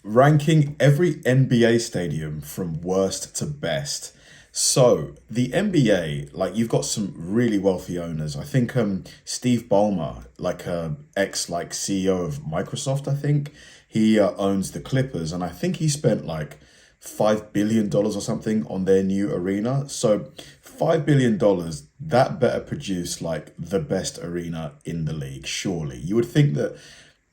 ranking every NBA stadium from worst to best. So the NBA, like you've got some really wealthy owners. I think Steve Ballmer, like ex like CEO of Microsoft, I think he owns the Clippers, and I think he spent like $5 billion or something on their new arena. So $5 billion, that better produce like the best arena in the league. Surely you would think that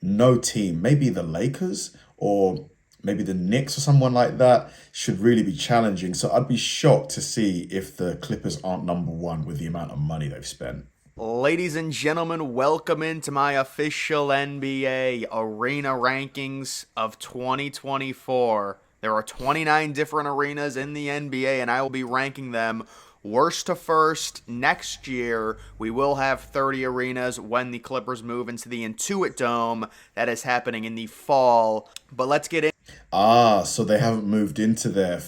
no team, maybe the Lakers or maybe the Knicks or someone like that, should really be challenging. So I'd be shocked to see if the Clippers aren't number one with the amount of money they've spent. Ladies and gentlemen, welcome into my official NBA arena rankings of 2024. There are 29 different arenas in the NBA, and I will be ranking them worst to first. Next year, we will have 30 arenas when the Clippers move into the Intuit Dome. That is happening in the fall. But let's get So they haven't moved into their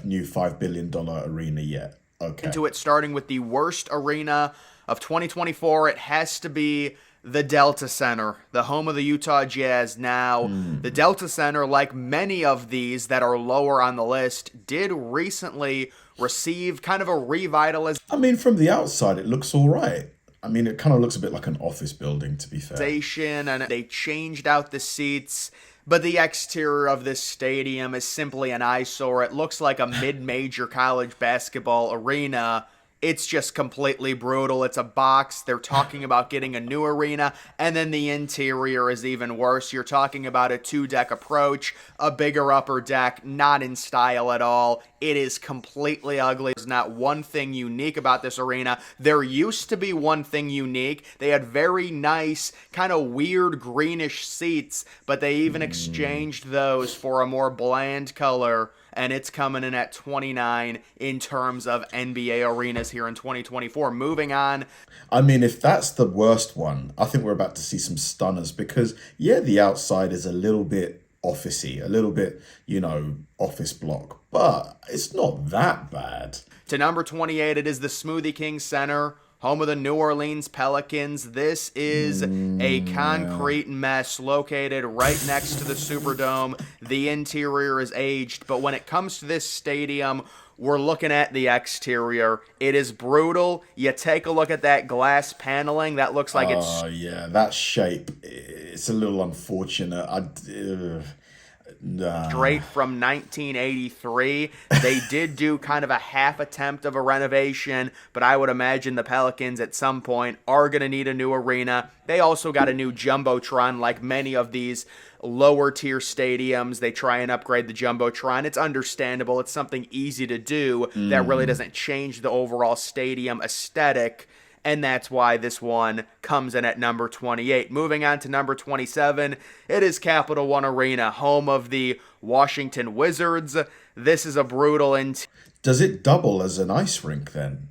new $5 billion arena yet. Okay. into it, starting with the worst arena of 2024. It has to be the Delta Center, the home of the Utah Jazz. Now, the Delta Center, like many of these that are lower on the list, did recently receive kind of a revitalization. I mean, from the outside, it looks all right. I mean, it kind of looks a bit like an office building, to be fair. And they changed out the seats, but the exterior of this stadium is simply an eyesore. It looks like a mid-major college basketball arena. It's just completely brutal. It's a box. They're talking about getting a new arena, and then the interior is even worse. You're talking about a two-deck approach, a bigger upper deck, not in style at all. It is completely ugly. There's not one thing unique about this arena. There used to be one thing unique. They had very nice, kind of weird greenish seats, but they even exchanged those for a more bland color, and it's coming in at 29 in terms of NBA arenas here in 2024. Moving on. I mean, if that's the worst one, I think we're about to see some stunners because, yeah, the outside is a little bit officey, a little bit, office block, but it's not that bad. To number 28, it is the Smoothie King Center, home of the New Orleans Pelicans. This is a concrete mess located right next to the Superdome. The interior is aged, but when it comes to this stadium, we're looking at the exterior. It is brutal. You take a look at that glass paneling. That looks like it's... Oh, yeah, that shape, it's a little unfortunate. Straight from 1983. They did do kind of a half attempt of a renovation, but I would imagine the Pelicans at some point are going to need a new arena. They also got a new Jumbotron, like many of these lower tier stadiums. They try and upgrade the Jumbotron. It's understandable. It's something easy to do that really doesn't change the overall stadium aesthetic. And that's why this one comes in at number 28. Moving on to number 27, it is Capital One Arena, home of the Washington Wizards. This is a brutal... Does it double as an ice rink then?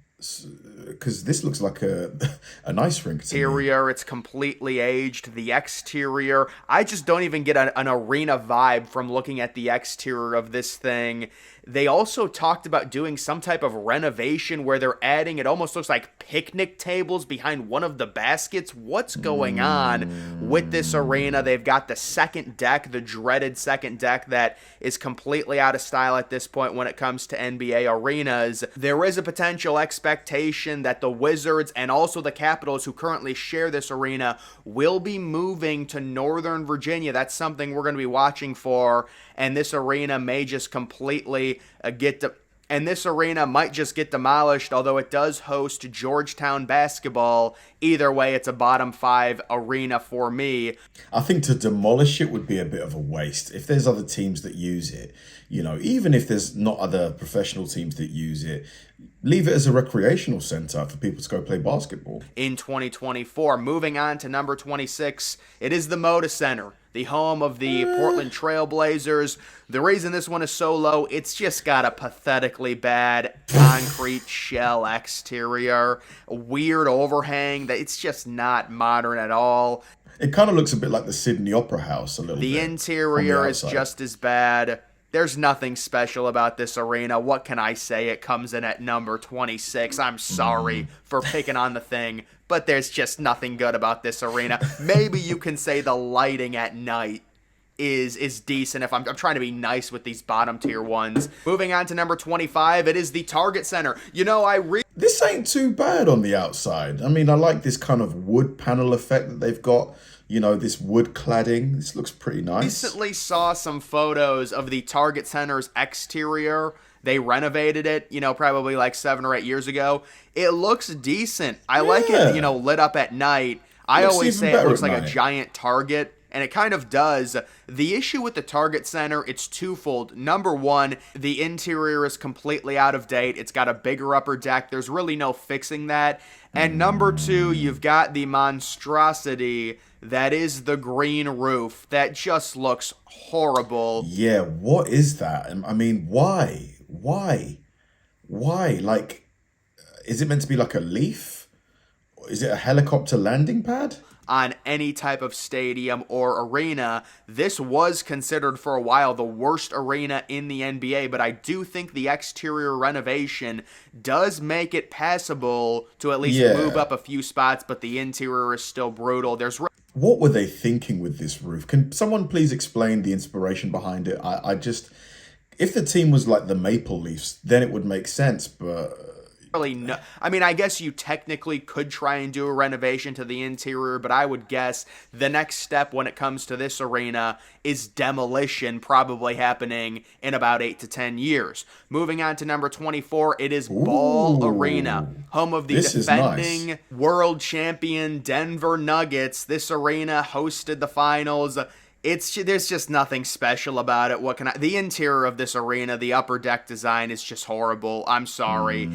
Because this looks like an ice rink to me. Interior, it's completely aged. The exterior, I just don't even get an arena vibe from looking at the exterior of this thing. They also talked about doing some type of renovation where they're adding, it almost looks like picnic tables behind one of the baskets. What's going on with this arena? They've got the second deck, the dreaded second deck that is completely out of style at this point when it comes to NBA arenas. There is a potential expectation that the Wizards and also the Capitals, who currently share this arena, will be moving to Northern Virginia. That's something we're going to be watching for, and this arena may just completely and this arena might just get demolished, although it does host Georgetown basketball. Either way, it's a bottom 5 arena for me. I think to demolish it would be a bit of a waste. If there's other teams that use it, even if there's not other professional teams that use it, leave it as a recreational center for people to go play basketball. In 2024, moving on to number 26, it is the Moda Center, the home of the Portland Trail Blazers. The reason this one is so low, it's just got a pathetically bad concrete shell exterior, weird overhang, that it's just not modern at all. It kind of looks a bit like the Sydney Opera House a little bit. The interior is just as bad. There's nothing special about this arena. What can I say? It comes in at number 26. I'm sorry for picking on the thing, but there's just nothing good about this arena. Maybe you can say the lighting at night is decent if I'm trying to be nice with these bottom tier ones. Moving on to number 25, it is the Target Center. This ain't too bad on the outside. I mean, I like this kind of wood panel effect that they've got. You know, this wood cladding. This looks pretty nice. Recently saw some photos of the Target Center's exterior. They renovated it, probably like 7 or 8 years ago. It looks decent. I like it, lit up at night. I always say it looks like a giant Target, and it kind of does. The issue with the Target Center, it's twofold. Number one, the interior is completely out of date. It's got a bigger upper deck. There's really no fixing that. And number two, you've got the monstrosity that is the green roof. That just looks horrible. Yeah, what is that? I mean, why? Why? Like, is it meant to be like a leaf? Is it a helicopter landing pad? On any type of stadium or arena. This was considered for a while the worst arena in the NBA, but I do think the exterior renovation does make it passable to at least move up a few spots, but the interior is still brutal. What were they thinking with this roof? Can someone please explain the inspiration behind it? I just, if the team was like the Maple Leafs, then it would make sense, but really no. I mean, I guess you technically could try and do a renovation to the interior, but I would guess the next step when it comes to this arena is demolition, probably happening in about 8 to 10 years. Moving on to number 24, it is Ball Arena, home of the defending world champion Denver Nuggets. This arena hosted the finals. There's just nothing special about it. The interior of this arena, the upper deck design is just horrible. I'm sorry.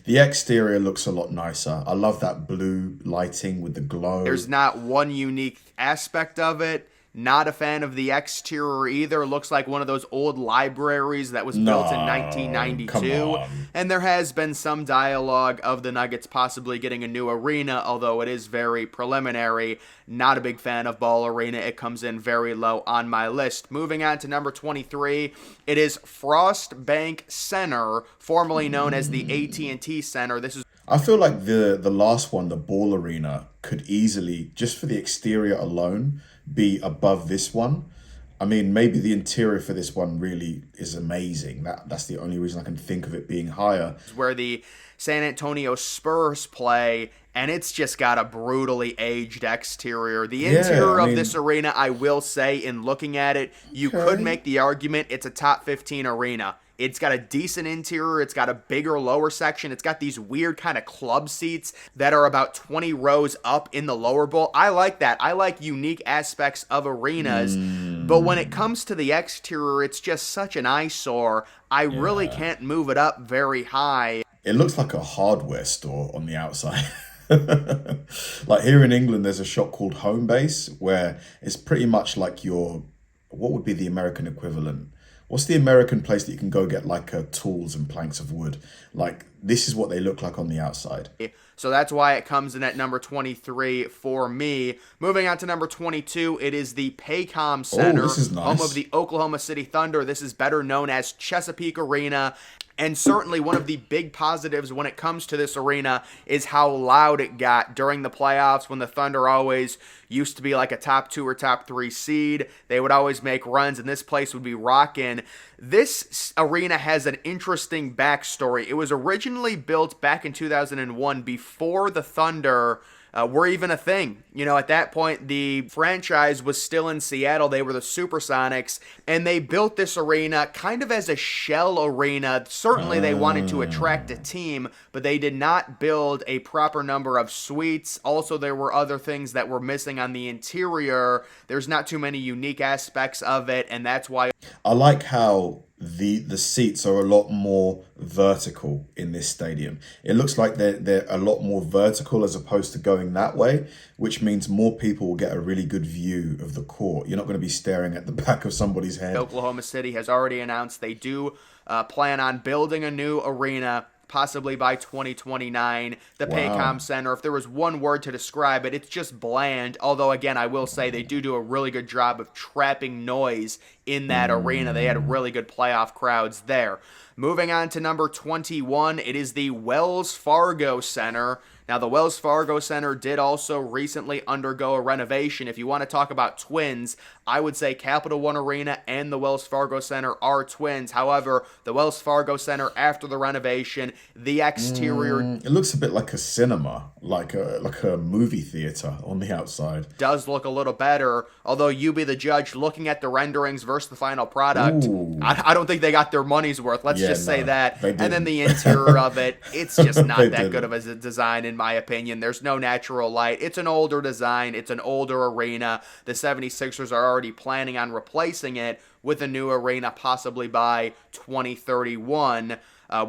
The exterior looks a lot nicer. I love that blue lighting with the glow. There's not one unique aspect of it. Not a fan of the exterior either. Looks like one of those old libraries that was built in 1992. And there has been some dialogue of the Nuggets possibly getting a new arena, although it is very preliminary. Not a big fan of Ball Arena. It comes in very low on my list. Moving on to number 23, it is Frost Bank Center, formerly known as the AT&T Center. I feel like the last one, the Ball Arena, could easily, just for the exterior alone, be above this one. I mean, maybe the interior for this one really is amazing. That's the only reason I can think of it being higher. Where the San Antonio Spurs play, and it's just got a brutally aged exterior. The interior of this arena, I will say, in looking at it, you could make the argument it's a top 15 arena. It's got a decent interior. It's got a bigger lower section. It's got these weird kind of club seats that are about 20 rows up in the lower bowl. I like that. I like unique aspects of arenas. But when it comes to the exterior, it's just such an eyesore. I really can't move it up very high. It looks like a hardware store on the outside. Like here in England, there's a shop called Homebase where it's pretty much like what would be the American equivalent? What's the American place that you can go get like tools and planks of wood? Like this is what they look like on the outside. So that's why it comes in at number 23 for me. Moving on to number 22, it is the Paycom Center, this is nice. Home of the Oklahoma City Thunder. This is better known as Chesapeake Arena. And certainly one of the big positives when it comes to this arena is how loud it got during the playoffs when the Thunder always used to be like a top 2 or top 3 seed. They would always make runs, and this place would be rocking. This arena has an interesting backstory. It was originally built back in 2001 before the Thunder were even a thing. At that point, the franchise was still in Seattle. They were the Supersonics, and they built this arena kind of as a shell arena. Certainly, they wanted to attract a team, but they did not build a proper number of suites. Also, there were other things that were missing on the interior. There's not too many unique aspects of it, and that's why I like how the seats are a lot more vertical in this stadium. It looks like they're a lot more vertical as opposed to going that way, which means more people will get a really good view of the court. You're not going to be staring at the back of somebody's head. Oklahoma City has already announced they do plan on building a new arena possibly by 2029. The Paycom Center, if there was one word to describe it, it's just bland. Although, again, I will say they do a really good job of trapping noise in that arena. They had really good playoff crowds there. Moving on to number 21, it is the Wells Fargo Center. Now, the Wells Fargo Center did also recently undergo a renovation. If you want to talk about twins, I would say Capital One Arena and the Wells Fargo Center are twins. However, the Wells Fargo Center, after the renovation, the exterior It looks a bit like a cinema, like a movie theater on the outside. does look a little better, although you be the judge. Looking at the renderings versus the final product, Ooh. I don't think they got their money's worth. Let's just say no, that. they And then didn't. the interior of it, it's just not They that good didn't. of a design, in my opinion. There's no natural light. It's an older design. It's an older arena. The 76ers are already planning on replacing it with a new arena, possibly by 2031.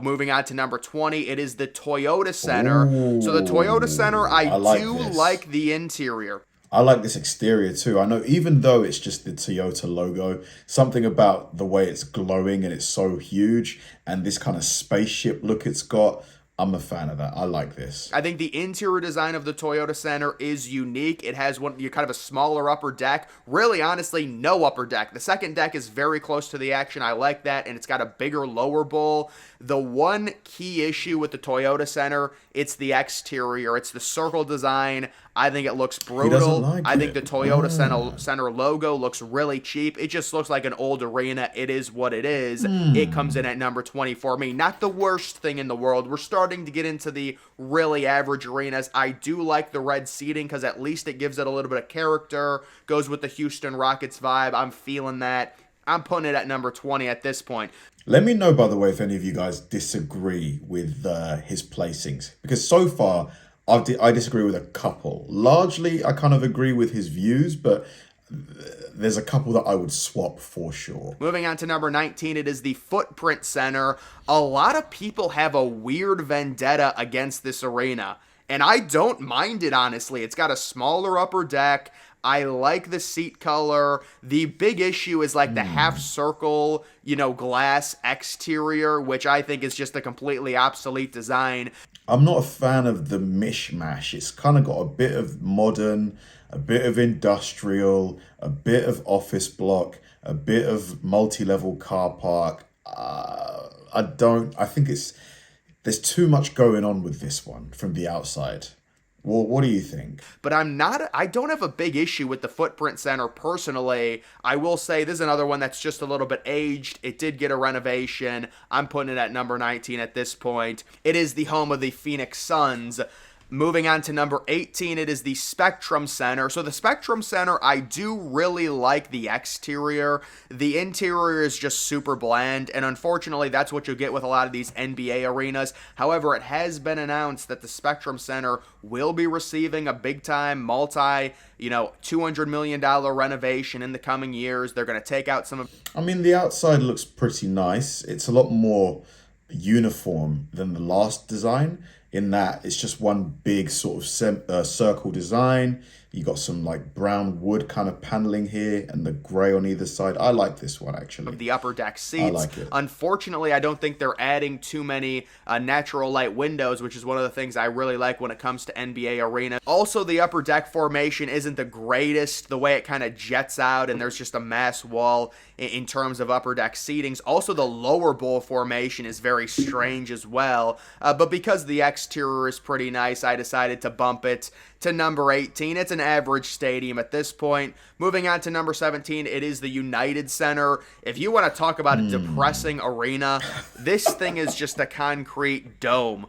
Moving on to number 20, it is the Toyota Center. So the Toyota Center, I like do this. like the interior. I like this exterior too. I know even though it's just the Toyota logo, something about the way it's glowing and it's so huge and this kind of spaceship look it's got, I'm a fan of that. I like this. I think the interior design of the Toyota Center is unique. It has kind of a smaller upper deck. Really, honestly, no upper deck. The second deck is very close to the action. I like that, and it's got a bigger lower bowl. The one key issue with the Toyota Center, it's the exterior. It's the circle design. I think it looks brutal. like I think it. the Toyota Center logo looks really cheap. It just looks like an old arena. It is what it is. It comes in at number 20 for me. Not the worst thing in the world. We're starting to get into the really average arenas. I do like the red seating because at least it gives it a little bit of character. Goes with the Houston Rockets vibe. I'm feeling that. I'm putting it at number 20 at this point. Let me know, by the way, if any of you guys disagree with his placings. Because so far, I disagree with a couple. Largely, I kind of agree with his views, but there's a couple that I would swap for sure. Moving on to number 19, it is the Footprint Center. A lot of people have a weird vendetta against this arena, and I don't mind it, honestly. It's got a smaller upper deck. I like the seat color. The big issue is like the half circle, glass exterior, which I think is just a completely obsolete design. I'm not a fan of the mishmash. It's kind of got a bit of modern, a bit of industrial, a bit of office block, a bit of multi-level car park. I think there's too much going on with this one from the outside. Well, what do you think? But I don't have a big issue with the Footprint Center personally. I will say this is another one that's just a little bit aged. It did get a renovation. I'm putting it at number 19 at this point. It is the home of the Phoenix Suns. Moving on to number 18, it is the Spectrum Center. So the Spectrum Center, I do really like the exterior. The interior is just super bland, and unfortunately, that's what you'll get with a lot of these NBA arenas. However, it has been announced that the Spectrum Center will be receiving a big-time $200 million renovation in the coming years. They're going to take out some of... I mean, the outside looks pretty nice. It's a lot more uniform than the last design, in that it's just one big sort of circle design. You got some like brown wood kind of paneling here and the gray on either side. I like this one actually. The upper deck seats. I like it. Unfortunately, I don't think they're adding too many natural light windows, which is one of the things I really like when it comes to NBA arena. Also, the upper deck formation isn't the greatest, the way it kind of jets out and there's just a mass wall in terms of upper deck seatings. Also, the lower bowl formation is very strange as well. But because the exterior is pretty nice, I decided to bump it to number 18. It's an average stadium at this point. Moving on to number 17, it is the United Center. If you want to talk about a depressing arena, this thing is just a concrete dome.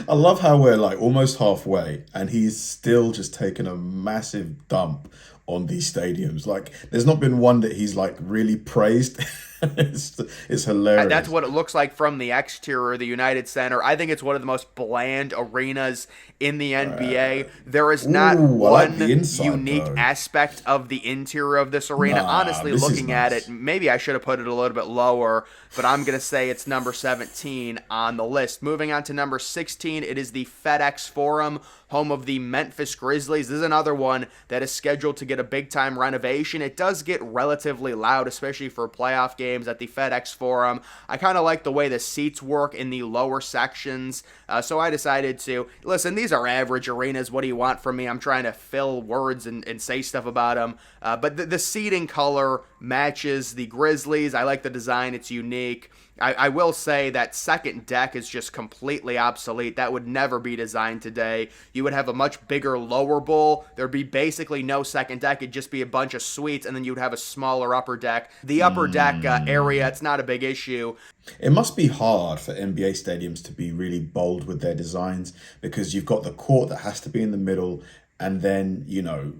I love how we're like almost halfway and he's still just taking a massive dump on these stadiums. Like, there's not been one that he's like really praised. It's hilarious. That's what it looks like from the exterior of the United Center. I think it's one of the most bland arenas in the NBA. There is not one unique aspect of the interior of this arena. Honestly, looking at it, maybe I should have put it a little bit lower, but I'm going to say it's number 17 on the list. Moving on to number 16, it is the FedEx Forum, home of the Memphis Grizzlies. This is another one that is scheduled to get a big-time renovation. It does get relatively loud, especially for playoff games at the FedEx Forum. I kind of like the way the seats work in the lower sections, so I decided to, listen, these are average arenas. What do you want from me? I'm trying to fill words and say stuff about them, but the seating color matches the Grizzlies. I like the design. It's unique. I will say that second deck is just completely obsolete. That would never be designed today. You would have a much bigger lower bowl. There'd be basically no second deck. It'd just be a bunch of suites, and then you'd have a smaller upper deck. The upper deck area, it's not a big issue. It must be hard for NBA stadiums to be really bold with their designs, because you've got the court that has to be in the middle, and then, you know,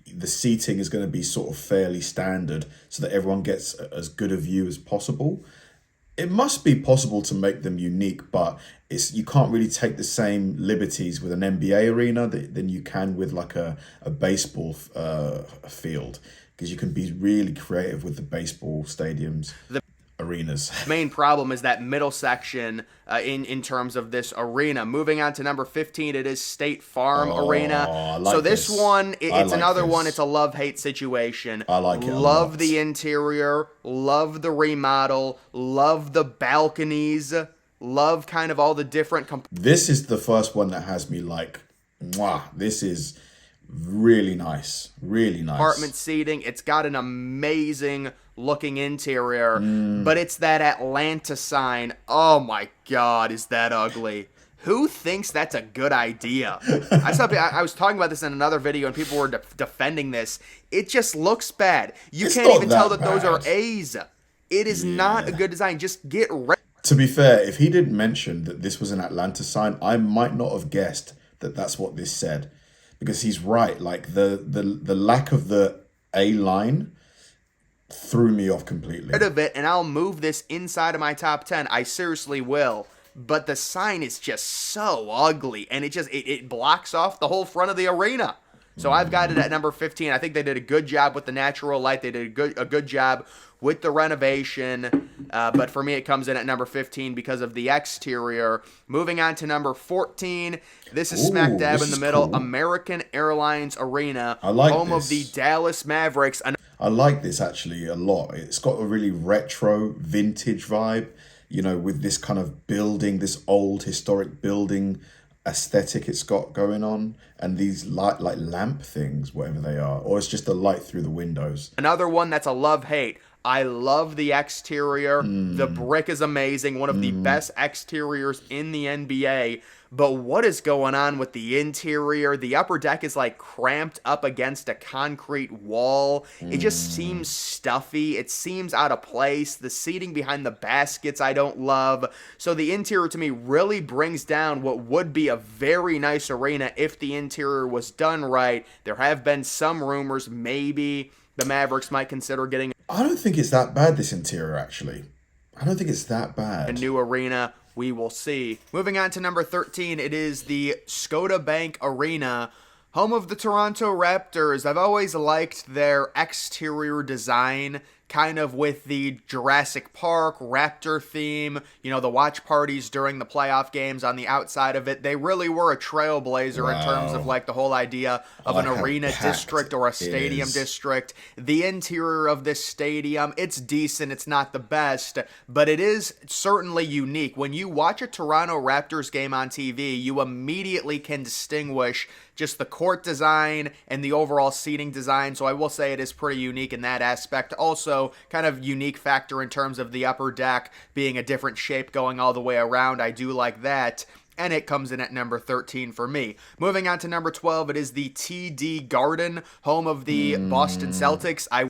the seating is going to be sort of fairly standard so that everyone gets as good a view as possible. It must be possible to make them unique, but you can't really take the same liberties with an NBA arena than you can with like a baseball field, because you can be really creative with the baseball stadiums. Arenas. Main problem is that middle section in terms of this arena. Moving on to number 15, it is State Farm Arena. I like so this one, it's like another this. one. It's a love-hate situation. I like it a Love lot. the interior, love the remodel, love the balconies, love kind of all the different This is the first one that has me like, mwah, this is really nice. Really nice. apartment seating. It's got an amazing looking interior, but it's that Atlanta sign. Oh my God, is that ugly? Who thinks that's a good idea? I was talking about this in another video, and people were defending this. It just looks bad. You can't even tell that those are A's. It is not a good design. Just get rid. To be fair, if he didn't mention that this was an Atlanta sign, I might not have guessed that that's what this said, because he's right. Like the lack of the A line threw me off completely. Rid of it, and I'll move this inside of my top 10. I seriously will. But the sign is just so ugly, and it blocks off the whole front of the arena. So I've got it at number 15. I think they did a good job with the natural light. They did a good job with the renovation. But for me, it comes in at number 15 because of the exterior. Moving on to number 14. This is smack dab in the middle. Cool. American Airlines Arena. I like home this. of the Dallas Mavericks. I like this actually a lot. It's got a really retro, vintage vibe, you know, with this kind of building, this old historic building aesthetic it's got going on, and these like lamp things, whatever they are, or it's just the light through the windows. Another one that's a love-hate. I love the exterior. The brick is amazing. One of the best exteriors in the NBA. But what is going on with the interior? The upper deck is like cramped up against a concrete wall. It just seems stuffy. It seems out of place. The seating behind the baskets I don't love. So the interior to me really brings down what would be a very nice arena if the interior was done right. There have been some rumors maybe the Mavericks might consider getting I don't think it's that bad, this interior, actually. I don't think it's that bad. a new arena. We will see. Moving on to number 13, it is the Scotiabank Arena, home of the Toronto Raptors. I've always liked their exterior design, kind of with the Jurassic Park Raptor theme, you know, the watch parties during the playoff games on the outside of it. They really were a trailblazer in terms of like the whole idea of an arena district or a stadium district. The interior of this stadium, it's decent. It's not the best, but it is certainly unique. When you watch a Toronto Raptors game on TV, you immediately can distinguish just the court design and the overall seating design. So I will say it is pretty unique in that aspect. Also, kind of unique factor in terms of the upper deck being a different shape going all the way around. I do like that. And it comes in at number 13 for me. Moving on to number 12, it is the TD Garden, home of the Boston Celtics. I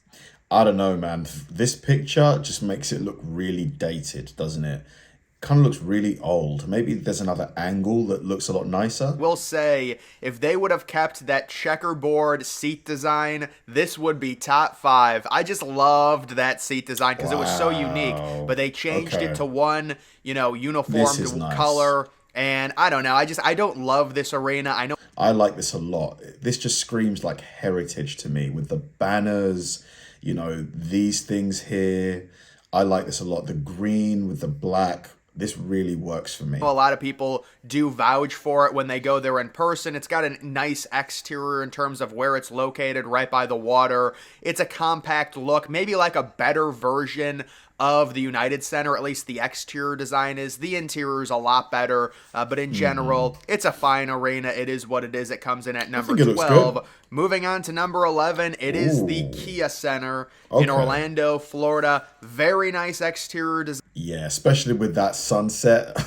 don't know, man. This picture just makes it look really dated, doesn't it? Kind of looks really old. Maybe there's another angle that looks a lot nicer. Will say, if they would have kept that checkerboard seat design, this would be top 5. I just loved that seat design because it was so unique. But they changed it to one, you know, uniform color. And I don't know. I don't love this arena. I know. I like this a lot. This just screams like heritage to me, with the banners, you know, these things here. I like this a lot. The green with the black. This really works for A me. lot of people do vouch for it when they go there in person. It's got a nice exterior in terms of where it's located, right by the water. It's a compact look, maybe like a better version of the United Center. At least the exterior design is. The interior is a lot better, but in general, it's a fine arena. It is what it is. It comes in at I number think it looks good. 12. Moving on to number 11, it is the Ooh, Kia Center in okay. Orlando, Florida. Very nice exterior design. Yeah, especially with that sunset.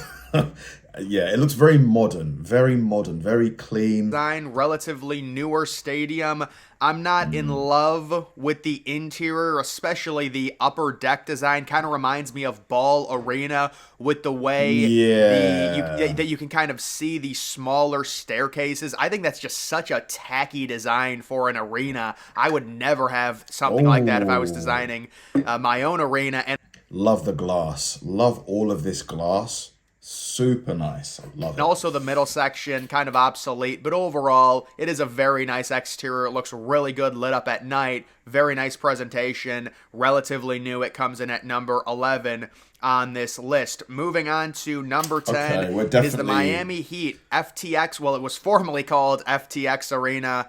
Yeah, it looks very modern, very clean. Relatively newer stadium. I'm not in love with the interior, especially the upper deck design. Kind of reminds me of Ball Arena with the way Yeah. that you can kind of see the smaller staircases. I think that's just such a tacky design for an arena. I would never have something like that if I was Oh, designing my own arena. And love the glass. Love all of this glass. Super nice. I love it. also the middle section kind of obsolete, but overall it is a very nice exterior. It looks really good lit up at night. Very nice presentation, relatively new. It comes in at number 11 on this list. Moving on to number 10, Okay, we're it is the definitely. Miami Heat FTX. Well, it was formerly called FTX Arena.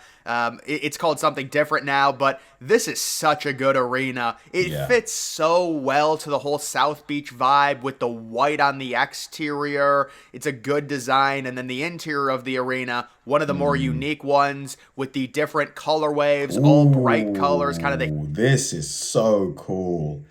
It's called something different now, but this is such a good arena. It Yeah. fits so well to the whole South Beach vibe with the white on the exterior. It's a good design, and then the interior of the arena, one of the more unique ones with the different color waves, all bright colors, kind of the Ooh, this is so cool.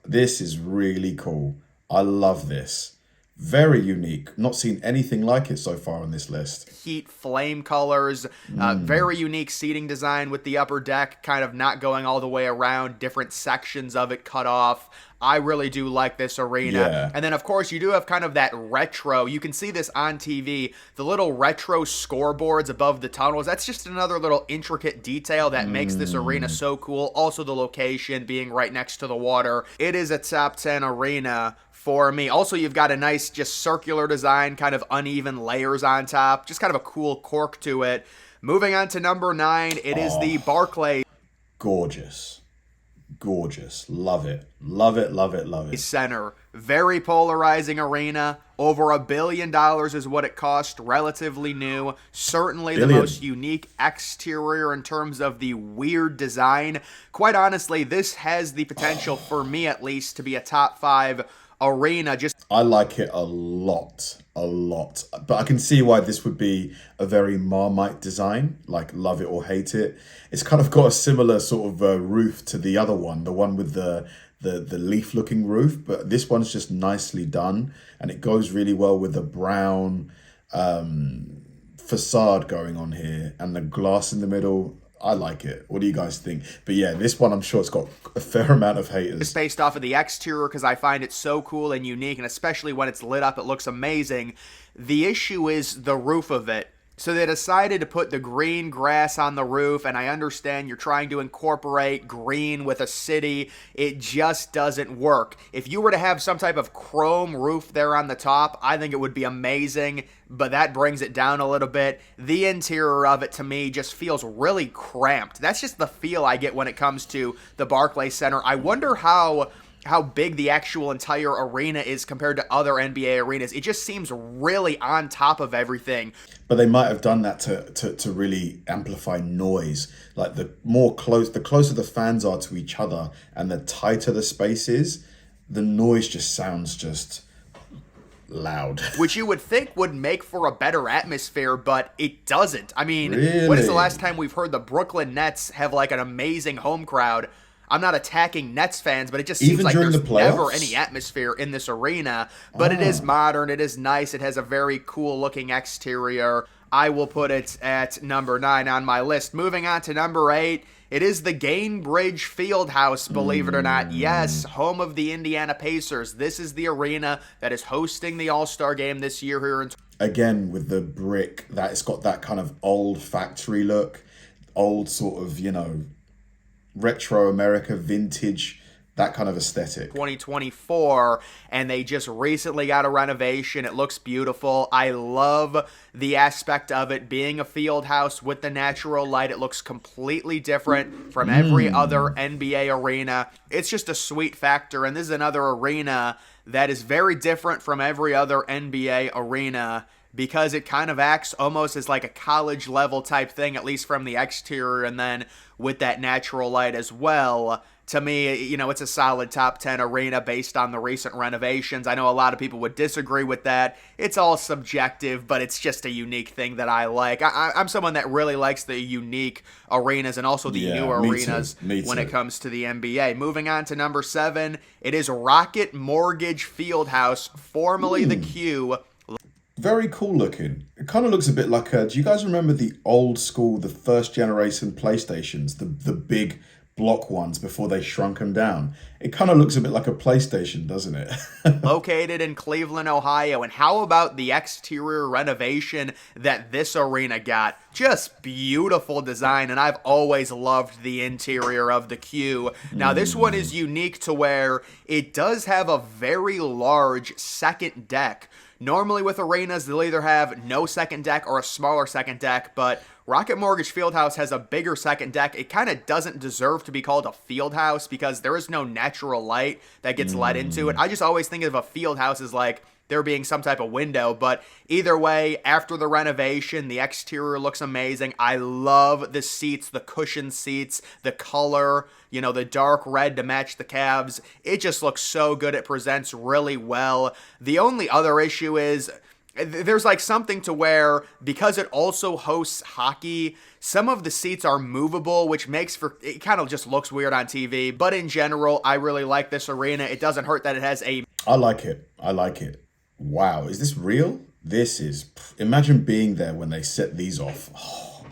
This is really cool. I love this. Very unique. Not seen anything like it so far on this list. heat flame colors. Very unique seating design with the upper deck kind of not going all the way around, different sections of it cut off. I really do like this arena. Yeah. And then, of course, you do have kind of that retro. You can see this on TV. The little retro scoreboards above the tunnels. That's just another little intricate detail that makes this arena so cool. Also, the location being right next to the water. It is a top 10 arena for me. Also, you've got a nice just circular design, kind of uneven layers on top. Just kind of a cool cork to it. Moving on to number 9, it is the Oh, Barclays gorgeous. Gorgeous. Love it. Love it, love it, love it. Center. Very polarizing arena. Over $1 billion is what it cost. Relatively new. Certainly the most Billion. unique exterior in terms of the weird design. Quite honestly, this has the potential, for me at least, to be a top 5 arena. Just I like it a lot. A lot. But I can see why this would be a very Marmite design, like love it or hate it. It's kind of got a similar sort of roof to the other one, the one with the leaf looking roof, but this one's just nicely done and it goes really well with the brown facade going on here and the glass in the middle. I like it. What do you guys think? But yeah, this one I'm sure it's got a fair amount of haters. based off of the exterior because I find it so cool and unique, and especially when it's lit up, it looks amazing. The issue is the roof of it. So they decided to put the green grass on the roof, and I understand you're trying to incorporate green with a city. It just doesn't work. If you were to have some type of chrome roof there on the top, I think it would be amazing, but that brings it down a little bit. The interior of it, to me, just feels really cramped. That's just the feel I get when it comes to the Barclays Center. I wonder how big the actual entire arena is compared to other NBA arenas. It just seems really on top of everything. But they might have done that to really amplify noise. Like the closer the fans are to each other and the tighter the space is, the noise just sounds just loud. Which you would think would make for a better atmosphere, but it doesn't. I mean, when is the Really? last time we've heard the Brooklyn Nets have like an amazing home crowd? I'm not attacking Nets fans, but it just seems Even like during the there's never playoffs? any atmosphere in this arena. But it is modern, it is nice, it has a very cool looking exterior. I will put it at number 9 on my list. Moving on to number 8, it is the Gainbridge Fieldhouse, believe it or not. Yes, home of the Indiana Pacers. This is the arena that is hosting the All-Star game this year here in Again, with the brick, that it's got that kind of old factory look, old sort of, retro America vintage that kind of aesthetic. 2024, and they just recently got a renovation. It looks beautiful. I love the aspect of it being a field house with the natural light. It looks completely different from every other NBA arena. It's just a sweet factor, and this is another arena that is very different from every other NBA arena because it kind of acts almost as like a college level type thing, at least from the exterior, and then with that natural light as well. To me, you know, it's a solid top 10 arena based on the recent renovations. I know a lot of people would disagree with that. It's all subjective, but it's just a unique thing that I like. I'm someone that really likes the unique arenas and also the new arenas when it comes to the NBA. Moving on to number 7, it is Rocket Mortgage Fieldhouse, formerly the Q. Very cool looking. It kind of looks a bit like do you guys remember the old school, the first generation PlayStations, the big block ones before they shrunk them down? It kind of looks a bit like a PlayStation, doesn't it? Located in Cleveland, Ohio. And how about the exterior renovation that this arena got? Just beautiful design, and I've always loved the interior of the Q. Now, this one is unique to where it does have a very large second deck. Normally with arenas, they'll either have no second deck or a smaller second deck, but Rocket Mortgage Fieldhouse has a bigger second deck. It kind of doesn't deserve to be called a field house because there is no natural light that gets let into it. I just always think of a field house as like there being some type of window, but either way, after the renovation, the exterior looks amazing. I love the seats, the cushioned seats, the color, you know, the dark red to match the Cavs. It just looks so good. It presents really well. The only other issue is there's like something to where, because it also hosts hockey, some of the seats are movable, which makes for, it kind of just looks weird on TV. But in general, I really like this arena. It doesn't hurt that it has a... I like it. I like it. Wow, is this real? This is, imagine being there when they set these off. Oh,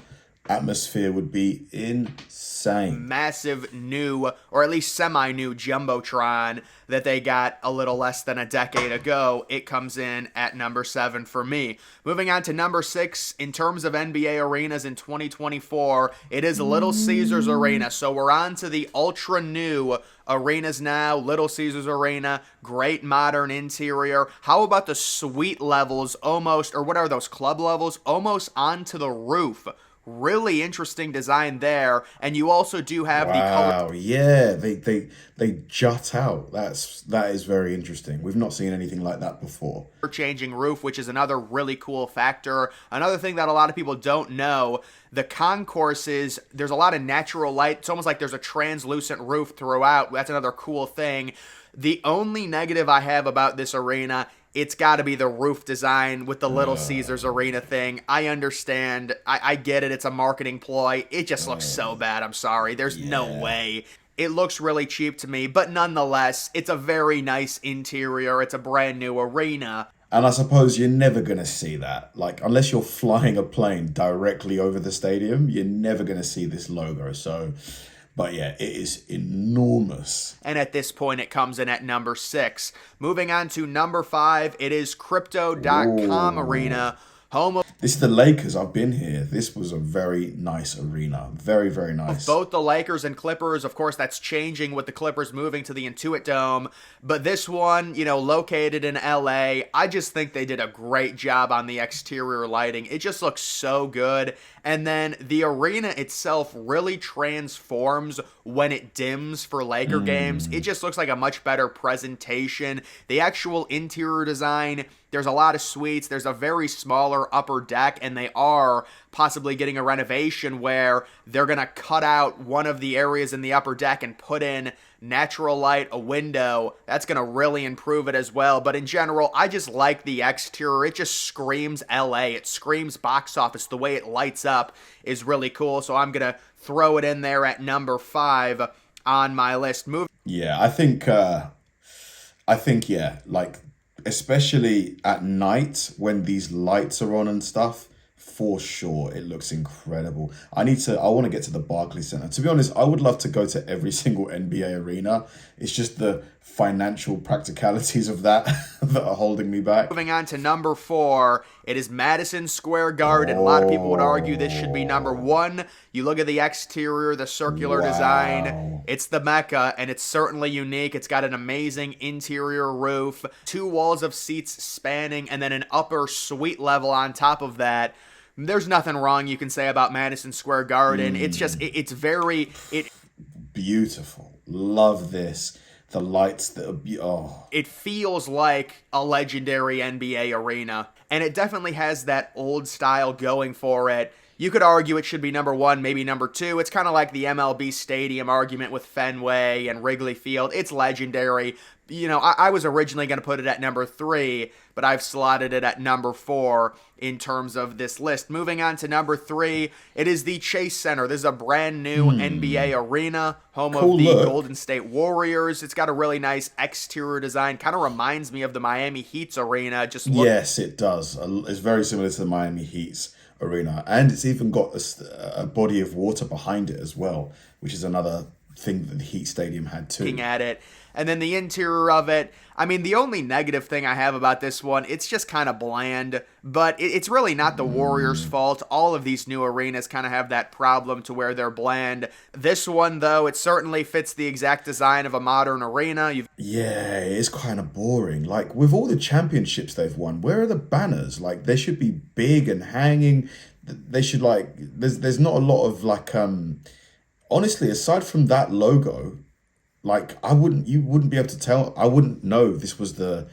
atmosphere would be insane. Massive new, or at least semi-new Jumbotron that they got a little less than a decade ago. It comes in at number 7 for me. Moving on to number 6, in terms of NBA arenas in 2024, it is Little Caesars Arena. So we're on to the ultra new arenas now. Little Caesars Arena, great modern interior. How about the suite levels almost, or what are those, club levels, almost onto the roof? Really interesting design there, and you also do have the color. Wow, yeah, they jut out. That is very interesting. We've not seen anything like that before. Changing roof, which is another really cool factor. Another thing that a lot of people don't know, the concourses, there's a lot of natural light. It's almost like there's a translucent roof throughout. That's another cool thing. The only negative I have about this arena, it's got to be the roof design with the Little Caesars Arena thing. I understand. I get it. It's a marketing ploy. It just looks so bad. I'm sorry. There's no way. It looks really cheap to me, but nonetheless, it's a very nice interior. It's a brand new arena. And I suppose you're never going to see that. Like, unless you're flying a plane directly over the stadium, you're never going to see this logo. So... but yeah, it is enormous. And at this point, it comes in at number 6. Moving on to number 5, it is Crypto.com Arena, home of... This is the Lakers. I've been here. This was a very nice arena. Very, very nice. Both the Lakers and Clippers. Of course, that's changing with the Clippers moving to the Intuit Dome. But this one, you know, located in LA, I just think they did a great job on the exterior lighting. It just looks so good. And then the arena itself really transforms when it dims for Laker games. It just looks like a much better presentation. The actual interior design, there's a lot of suites. There's a very smaller upper deck, and they are possibly getting a renovation where they're going to cut out one of the areas in the upper deck and put in natural light, a window. That's going to really improve it as well. But in general, I just like the exterior. It just screams LA. It screams box office. The way it lights up is really cool. So I'm going to throw it in there at number 5 on my list. Yeah, I think, yeah, like, especially at night when these lights are on and stuff, for sure, it looks incredible. I want to get to the Barclays Center. To be honest, I would love to go to every single NBA arena. It's just the financial practicalities of that that are holding me back. Moving on to number 4, it is Madison Square Garden. A lot of people would argue this should be number 1. You look at the exterior, the circular design. It's the Mecca, and it's certainly unique. It's got an amazing interior roof, 2 walls of seats spanning, and then an upper suite level on top of that. There's nothing wrong you can say about Madison Square Garden. It's just, it's very, Beautiful. Love this. The lights that are, oh. it feels like a legendary NBA arena, and it definitely has that old style going for it. You could argue it should be number 1, maybe number 2. It's kind of like the MLB Stadium argument with Fenway and Wrigley Field. It's legendary. You know, I was originally going to put it at number 3, but I've slotted it at number 4 in terms of this list. Moving on to number 3, it is the Chase Center. This is a brand new NBA arena, home of the Golden State Warriors. It's got a really nice exterior design. Kind of reminds me of the Miami Heat's arena. Yes, it does. It's very similar to the Miami Heat's arena, and it's even got a body of water behind it as well, which is another thing that the Heat Stadium had too. Looking at it, and then the interior of it, I mean, the only negative thing I have about this one, it's just kind of bland, but it's really not the Warriors' fault. All of these new arenas kind of have that problem to where they're bland. This one, though, it certainly fits the exact design of a modern arena. Yeah, it's kind of boring. Like, with all the championships they've won, where are the banners? Like, they should be big and hanging. They should, like, there's not a lot of, like, honestly, aside from that logo, like, you wouldn't be able to tell. I wouldn't know this was the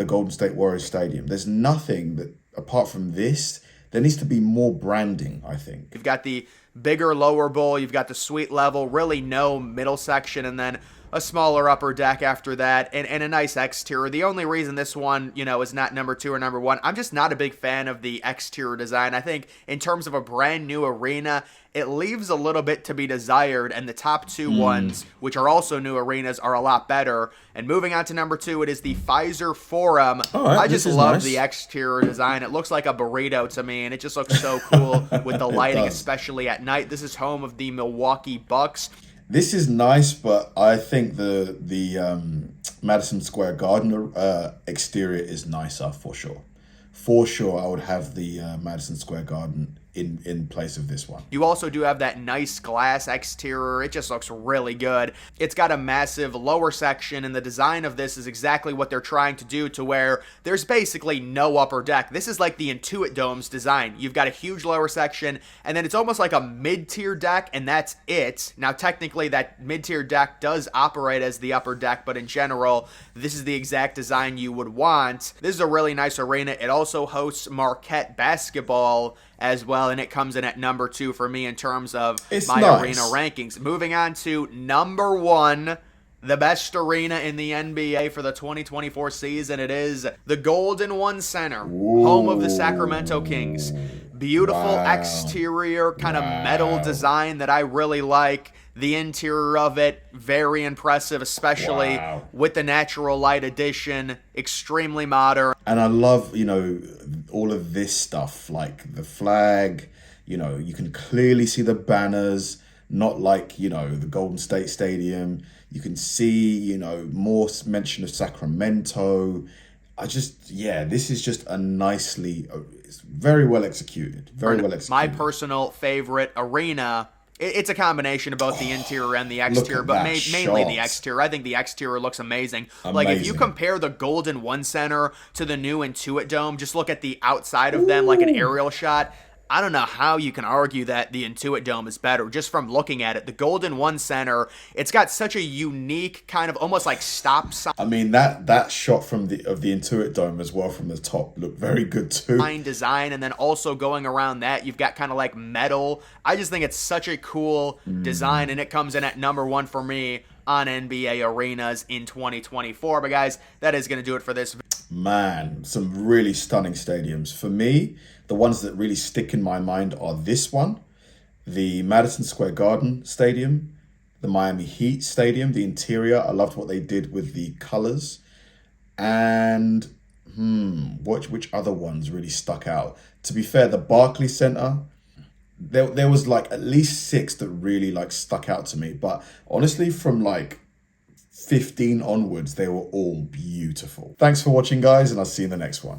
Golden State Warriors Stadium. There's nothing that, apart from this, there needs to be more branding, I think. You've got the bigger lower bowl, you've got the suite level, really no middle section, and then a smaller upper deck after that, and a nice exterior. The only reason this one, you know, is not number 2 or number 1, I'm just not a big fan of the exterior design. I think in terms of a brand new arena, it leaves a little bit to be desired, and the top 2 ones, which are also new arenas, are a lot better. And moving on to number 2, it is the Pfizer Forum. Right, I just love the exterior design. It looks like a burrito to me, and it just looks so cool with the lighting, especially at night. This is home of the Milwaukee Bucks. This is nice, but I think the Madison Square Garden exterior is nicer for sure. For sure, I would have the Madison Square Garden in place of this one. You also do have that nice glass exterior. It just looks really good. It's got a massive lower section, and the design of this is exactly what they're trying to do, to where there's basically no upper deck. This is like the Intuit Dome's design. You've got a huge lower section, and then it's almost like a mid-tier deck, and that's it. Now, technically, that mid-tier deck does operate as the upper deck, but in general, this is the exact design you would want. This is a really nice arena. It also hosts Marquette basketball as well, and it comes in at number 2 for me in terms of arena rankings. Moving on to number 1, the best arena in the NBA for the 2024 season. It is the Golden One Center, home of the Sacramento Kings. Beautiful exterior, kind of metal design that I really like. The interior of it, very impressive, especially with the natural light addition. Extremely modern. And I love, you know, all of this stuff, like the flag, you know, you can clearly see the banners, not like, you know, the Golden State Stadium. You can see, you know, more mention of Sacramento. This is just a nicely, it's very well executed. Very well executed. My personal favorite arena. It's a combination of both the interior and the exterior, but mainly the exterior. I think the exterior looks amazing. Like, if you compare the Golden One Center to the new Intuit Dome, just look at the outside of them, like an aerial shot. I don't know how you can argue that the Intuit Dome is better just from looking at it. The Golden One Center, it's got such a unique kind of almost like stop sign. I mean, that shot from the Intuit Dome as well from the top looked very good too. Fine design, and then also going around that, you've got kind of like metal. I just think it's such a cool design, and it comes in at number 1 for me on NBA arenas in 2024. But guys, that is going to do it for this. Man, some really stunning stadiums. For me, the ones that really stick in my mind are this one, the Madison Square Garden Stadium, the Miami Heat Stadium, the interior. I loved what they did with the colors. And which other ones really stuck out? To be fair, the Barclays Center, there was like at least 6 that really like stuck out to me. But honestly, from like 15 onwards, they were all beautiful. Thanks for watching, guys, and I'll see you in the next one.